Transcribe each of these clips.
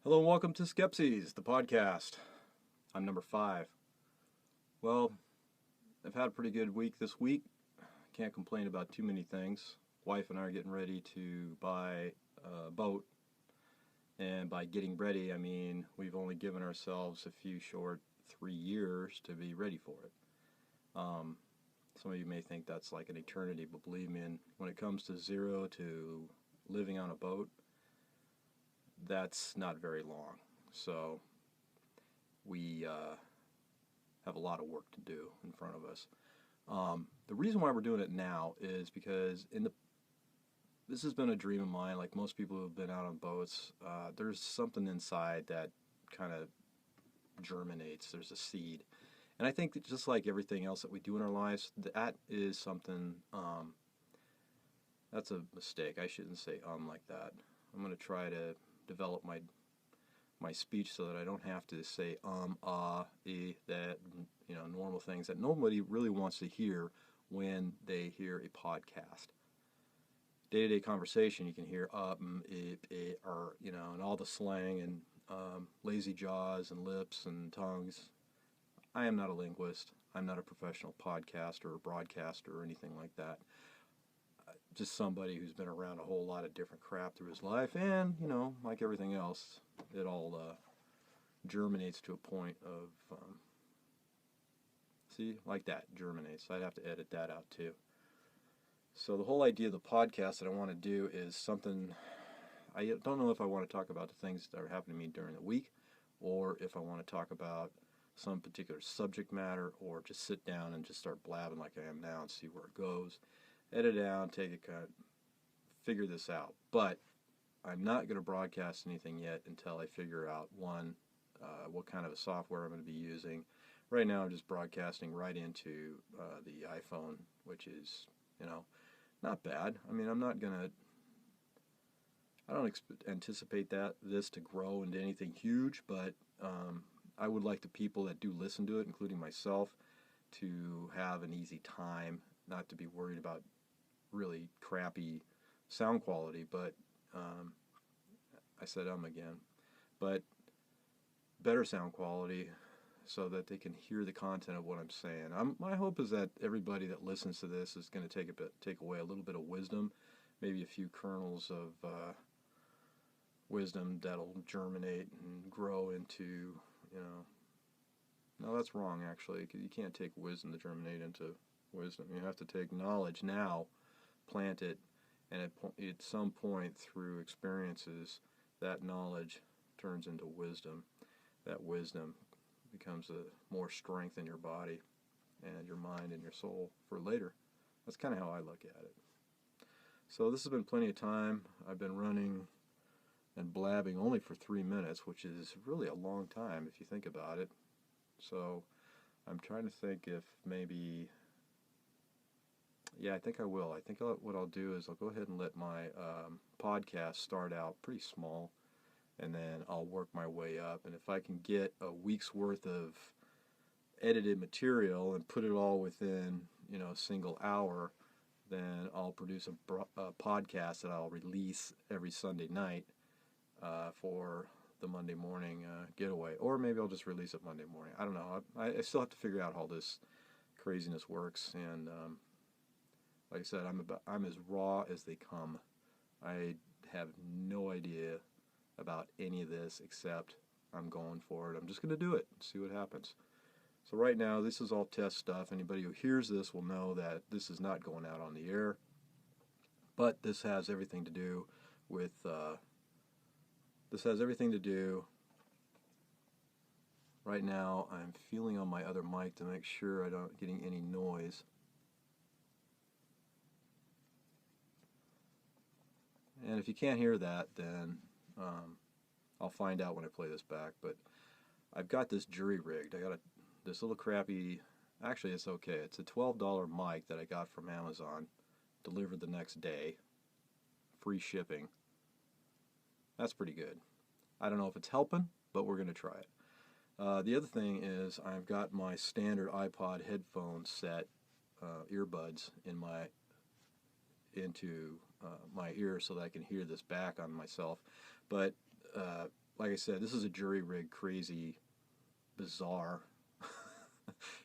Hello and welcome to Skepsi, the podcast. I'm number 5. Well, I've had a pretty good week this week. Can't complain about too many things. Wife and I are getting ready to buy a boat. And by getting ready, I mean we've only given ourselves a few short 3 years to be ready for it. Some of you may think that's like an eternity, but believe me, when it comes to zero to living on a boat, that's not very long. So we have a lot of work to do in front of us. The reason why we're doing it now is because this has been a dream of mine. Like most people who have been out on boats, there's something inside that kind of germinates. There's a seed. And I think that just like everything else that we do in our lives, that is something, that's a mistake. I shouldn't say like that. I'm going to try to develop my speech so that I don't have to say that, normal things that nobody really wants to hear when they hear a podcast. Day-to-day conversation, you can hear and all the slang and lazy jaws and lips and tongues. I am not a linguist. I'm not a professional podcaster or broadcaster or anything like that. Just somebody who's been around a whole lot of different crap through his life, and, like everything else, it all germinates to a point of, like that, germinates. I'd have to edit that out too. So the whole idea of the podcast that I want to do is something, I don't know if I want to talk about the things that are happening to me during the week, or if I want to talk about some particular subject matter, or just sit down and just start blabbing like I am now and see where it goes. Edit it down, take a cut, figure this out. But I'm not going to broadcast anything yet until I figure out, one, what kind of a software I'm going to be using. Right now I'm just broadcasting right into the iPhone, which is, not bad. I mean, I don't anticipate this to grow into anything huge, but I would like the people that do listen to it, including myself, to have an easy time, not to be worried about really crappy sound quality, but I said again, but better sound quality so that they can hear the content of what I'm saying. My hope is that everybody that listens to this is going to take away a little bit of wisdom, maybe a few kernels of wisdom that'll germinate and grow into, No, that's wrong, actually, because you can't take wisdom to germinate into wisdom. You have to take knowledge now, plant it, and at some point through experiences, that knowledge turns into wisdom. That wisdom becomes more strength in your body and your mind and your soul for later. That's kind of how I look at it. So this has been plenty of time. I've been running and blabbing only for 3 minutes, which is really a long time if you think about it. So I'm trying to think if maybe, I think I will. I think what I'll do is I'll go ahead and let my podcast start out pretty small, and then I'll work my way up. And if I can get a week's worth of edited material and put it all within, a single hour, then I'll produce a podcast that I'll release every Sunday night for the Monday morning getaway, or maybe I'll just release it Monday morning. I don't know. I still have to figure out how this craziness works, and like I said, I'm as raw as they come. I have no idea about any of this except I'm going for it. I'm just going to do it and see what happens. So right now, this is all test stuff. Anybody who hears this will know that this is not going out on the air, but this has everything to do with right now I'm feeling on my other mic to make sure I don't getting any noise. And if you can't hear that, then I'll find out when I play this back. But I've got this jury rigged. I got this little crappy, actually it's okay. It's a $12 mic that I got from Amazon, delivered the next day, free shipping. That's pretty good. I don't know if it's helping, but we're going to try it. The other thing is I've got my standard iPod headphone set, earbuds into my ear so that I can hear this back on myself. But like I said, this is a jury rig, crazy, bizarre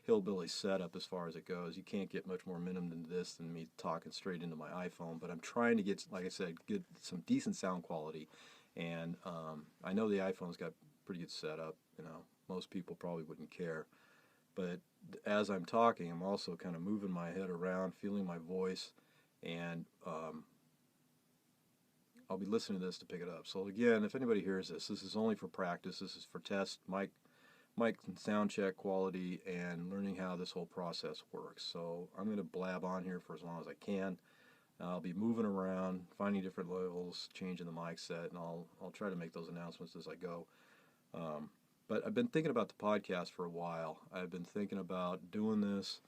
hillbilly setup as far as it goes. You can't get much more minimum than this than me talking straight into my iPhone, but I'm trying to get, like I said, get some decent sound quality. And I know the iPhone's got pretty good setup. Most people probably wouldn't care. But as I'm talking, I'm also kind of moving my head around, feeling my voice, and I'll be listening to this to pick it up. So again, if anybody hears this, this is only for practice. This is for test, mic and sound check quality, and learning how this whole process works. So I'm going to blab on here for as long as I can. I'll be moving around, finding different levels, changing the mic set, and I'll try to make those announcements as I go. But I've been thinking about the podcast for a while. I've been thinking about doing this,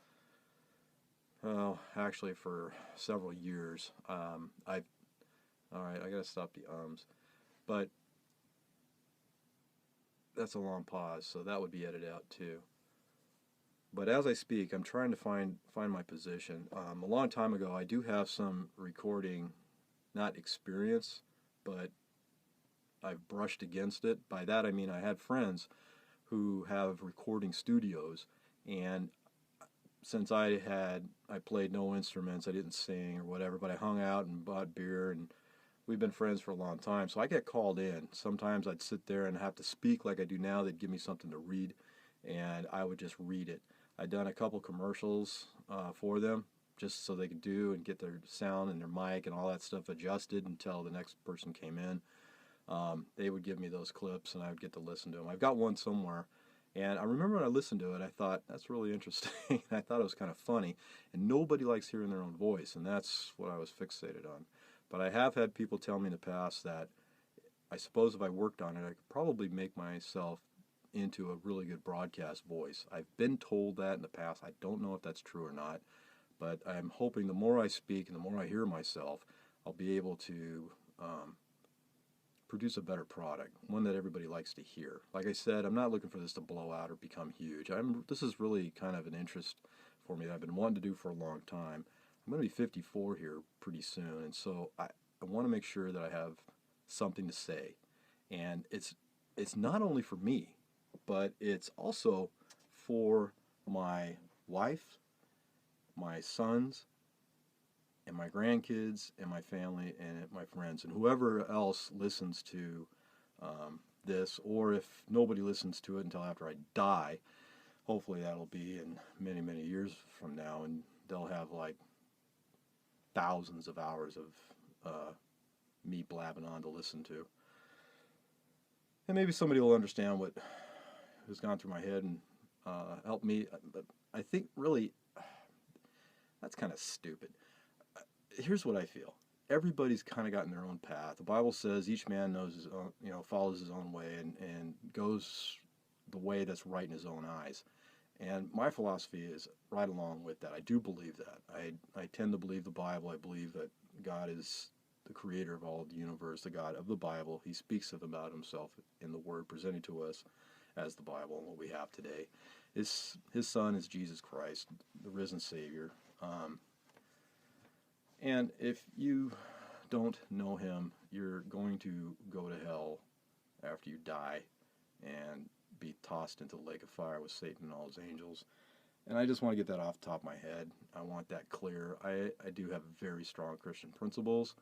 actually for several years. All right, I gotta stop the ums. But that's a long pause, so that would be edited out too. But as I speak, I'm trying to find my position. A long time ago, I do have some recording, not experience, but I've brushed against it. By that I mean I had friends who have recording studios, and since I played no instruments, I didn't sing or whatever, but I hung out and bought beer, and we've been friends for a long time. So I get called in. Sometimes I'd sit there and have to speak like I do now. They'd give me something to read, and I would just read it. I'd done a couple commercials for them just so they could do and get their sound and their mic and all that stuff adjusted until the next person came in. They would give me those clips, and I would get to listen to them. I've got one somewhere, and I remember when I listened to it, I thought, that's really interesting. I thought it was kind of funny, and nobody likes hearing their own voice, and that's what I was fixated on. But I have had people tell me in the past that I suppose if I worked on it, I could probably make myself into a really good broadcast voice. I've been told that in the past. I don't know if that's true or not, but I'm hoping the more I speak and the more I hear myself, I'll be able to produce a better product, one that everybody likes to hear. Like I said, I'm not looking for this to blow out or become huge. This is really kind of an interest for me that I've been wanting to do for a long time. I'm going to be 54 here pretty soon, and so I want to make sure that I have something to say. And it's not only for me, but it's also for my wife, my sons, and my grandkids, and my family, and my friends, and whoever else listens to this, or if nobody listens to it until after I die, hopefully that'll be in many, many years from now, and they'll have like thousands of hours of me blabbing on to listen to. And maybe somebody will understand what has gone through my head and help me. But I think really that's kind of stupid. Here's what I feel. Everybody's kind of gotten their own path. The Bible says each man knows his own, follows his own way and goes the way that's right in his own eyes. And my philosophy is right along with that. I do believe that. I tend to believe the Bible. I believe that God is the creator of all of the universe, the God of the Bible. He speaks about himself in the Word presented to us as the Bible and what we have today. His Son is Jesus Christ, the risen Savior. And if you don't know him, you're going to go to hell after you die and be tossed into the lake of fire with Satan and all his angels. And I just want to get that off the top of my head. I want that clear. I do have very strong Christian principles.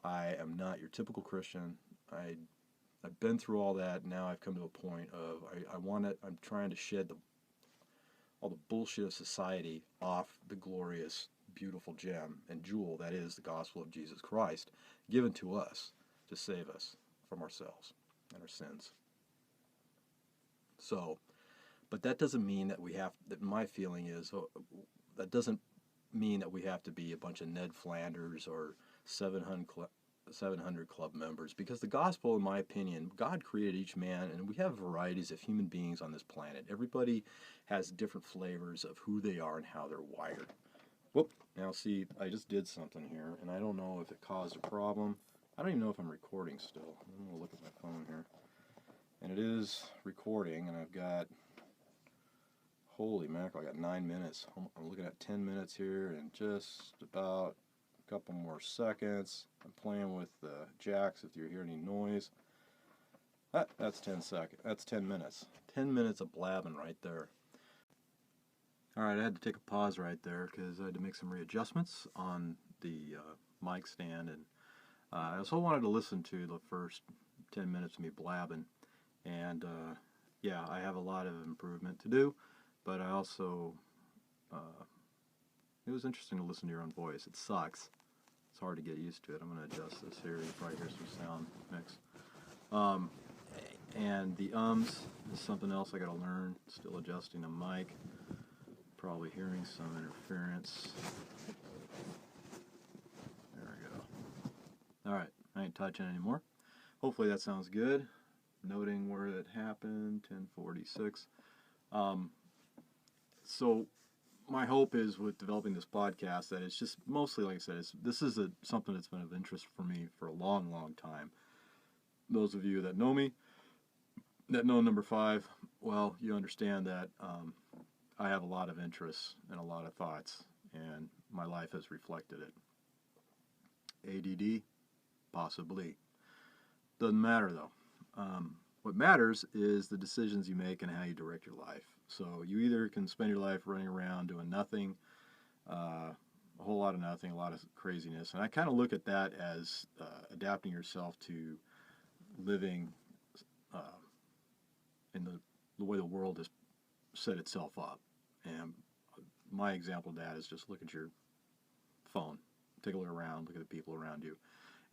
I am not your typical Christian. I've been through all that. Now I've come to a point of I'm trying to shed all the bullshit of society off the glorious, beautiful gem and jewel that is the gospel of Jesus Christ, given to us to save us from ourselves and our sins. So, but that doesn't mean that my feeling is, that doesn't mean that we have to be a bunch of Ned Flanders or 700 Club members, because the gospel, in my opinion, God created each man, and we have varieties of human beings on this planet. Everybody has different flavors of who they are and how they're wired. Whoop, now see, I just did something here, and I don't know if it caused a problem. I don't even know if I'm recording still. I'm going to look at my phone here. And it is recording, and I've got, holy mackerel, I got 9 minutes. I'm looking at 10 minutes here, and just about a couple more seconds. I'm playing with the jacks if you hear any noise. That's 10 seconds. That's 10 minutes. 10 minutes of blabbing right there. All right, I had to take a pause right there because I had to make some readjustments on the mic stand, and I also wanted to listen to the first 10 minutes of me blabbing. And yeah, I have a lot of improvement to do, but I also, it was interesting to listen to your own voice. It sucks. It's hard to get used to it. I'm going to adjust this here. You probably hear some sound mix. And the ums is something else I got to learn. Still adjusting the mic. Probably hearing some interference. There we go. Alright, I ain't touching anymore. Hopefully that sounds good. Noting where it happened, 10:46. So my hope is with developing this podcast that it's just mostly, like I said, this is something that's been of interest for me for a long, long time. Those of you that know me, that know number 5, well, you understand that I have a lot of interests and a lot of thoughts, and my life has reflected it. ADD? Possibly. Doesn't matter, though. What matters is the decisions you make and how you direct your life. So you either can spend your life running around doing nothing, a whole lot of nothing, a lot of craziness, and I kind of look at that as adapting yourself to living in the way the world has set itself up. And my example of that is just look at your phone, take a look around, look at the people around you.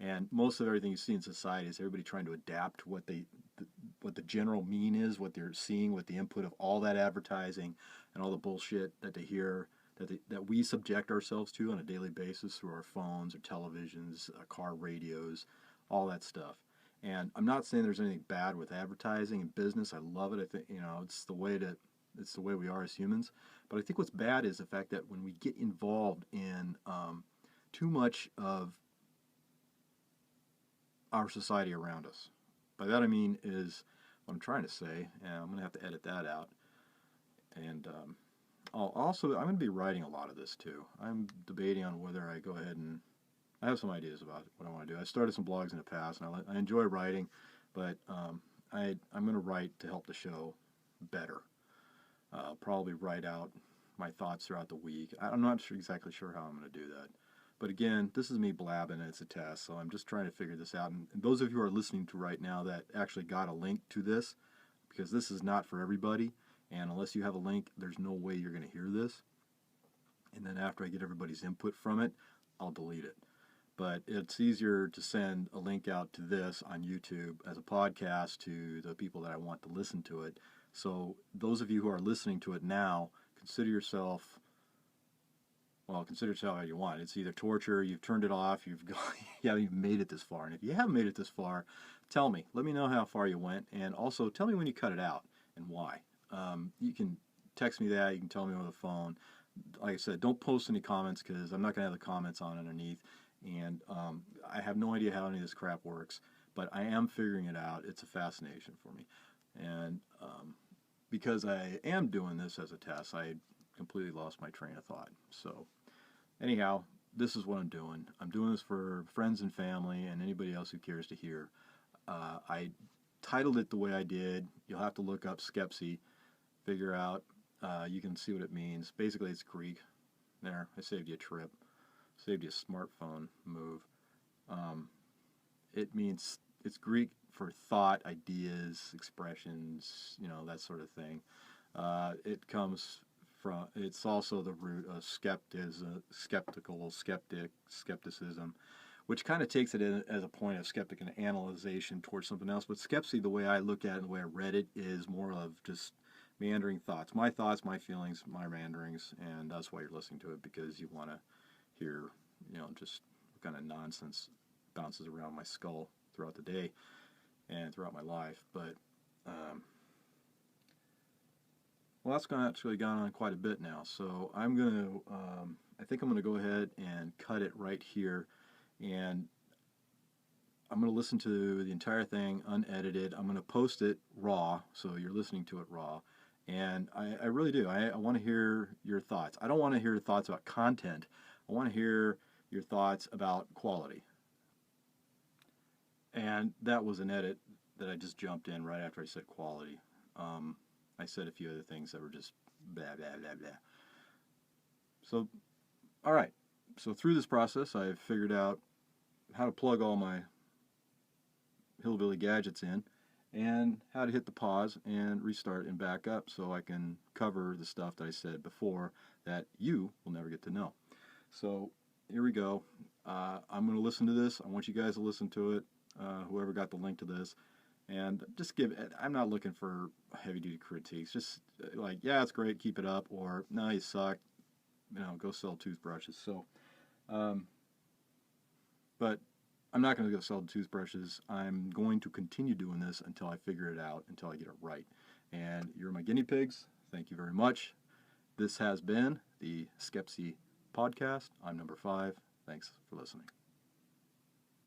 And most of everything you see in society is everybody trying to adapt to what the general mean is, what they're seeing with the input of all that advertising and all the bullshit that they hear, that we subject ourselves to on a daily basis through our phones or televisions, car radios, all that stuff. And I'm not saying there's anything bad with advertising and business. I love it. I think it's the way we are as humans. But I think what's bad is the fact that when we get involved in too much of our society around us. By that I mean is what I'm trying to say, and I'm going to have to edit that out. And I'm going to be writing a lot of this too. I'm debating on whether I go ahead and I have some ideas about what I want to do. I started some blogs in the past, and I enjoy writing, but I'm going to write to help the show better. I'll probably write out my thoughts throughout the week. I'm not exactly sure how I'm going to do that. But again, this is me blabbing, and it's a test, so I'm just trying to figure this out. And those of you who are listening to right now that actually got a link to this, because this is not for everybody, and unless you have a link, there's no way you're going to hear this. And then after I get everybody's input from it, I'll delete it. But it's easier to send a link out to this on YouTube as a podcast to the people that I want to listen to it. So those of you who are listening to it now, consider yourself how you want. It's either torture, you've turned it off, you haven't even made it this far. And if you haven't made it this far, tell me. Let me know how far you went. And also tell me when you cut it out and why. You can text me that. You can tell me over the phone. Like I said, don't post any comments because I'm not going to have the comments on underneath. And I have no idea how any of this crap works. But I am figuring it out. It's a fascination for me. And because I am doing this as a test, I completely lost my train of thought. So anyhow, this is what I'm doing. I'm doing this for friends and family and anybody else who cares to hear. I titled it the way I did. You'll have to look up Skepsi, figure out. You can see what it means. Basically, it's Greek. There, I saved you a trip. Saved you a smartphone move. It means, it's Greek for thought, ideas, expressions, that sort of thing. It comes from, it's also the root of skepticism, which kind of takes it in as a point of skeptic and analyzation towards something else. But Skepsi, the way I look at it and the way I read it, is more of just meandering thoughts, my feelings, my meanderings, and that's why you're listening to it, because you want to hear, just what kind of nonsense bounces around my skull throughout the day and throughout my life. But that's actually gone on quite a bit now, so I think I'm going to go ahead and cut it right here, and I'm going to listen to the entire thing unedited. I'm going to post it raw, so you're listening to it raw, and I really do. I want to hear your thoughts. I don't want to hear thoughts about content. I want to hear your thoughts about quality. And that was an edit that I just jumped in right after I said quality. I said a few other things that were just blah, blah, blah, blah. So, all right. So through this process, I've figured out how to plug all my hillbilly gadgets in and how to hit the pause and restart and back up so I can cover the stuff that I said before that you will never get to know. So here we go. I'm going to listen to this. I want you guys to listen to it, whoever got the link to this. And just give it, I'm not looking for heavy-duty critiques. Just like, yeah, it's great, keep it up, or no, you suck, go sell toothbrushes. So, but I'm not going to go sell toothbrushes. I'm going to continue doing this until I figure it out, until I get it right. And you're my guinea pigs. Thank you very much. This has been the Skepsi Podcast. I'm number 5. Thanks for listening.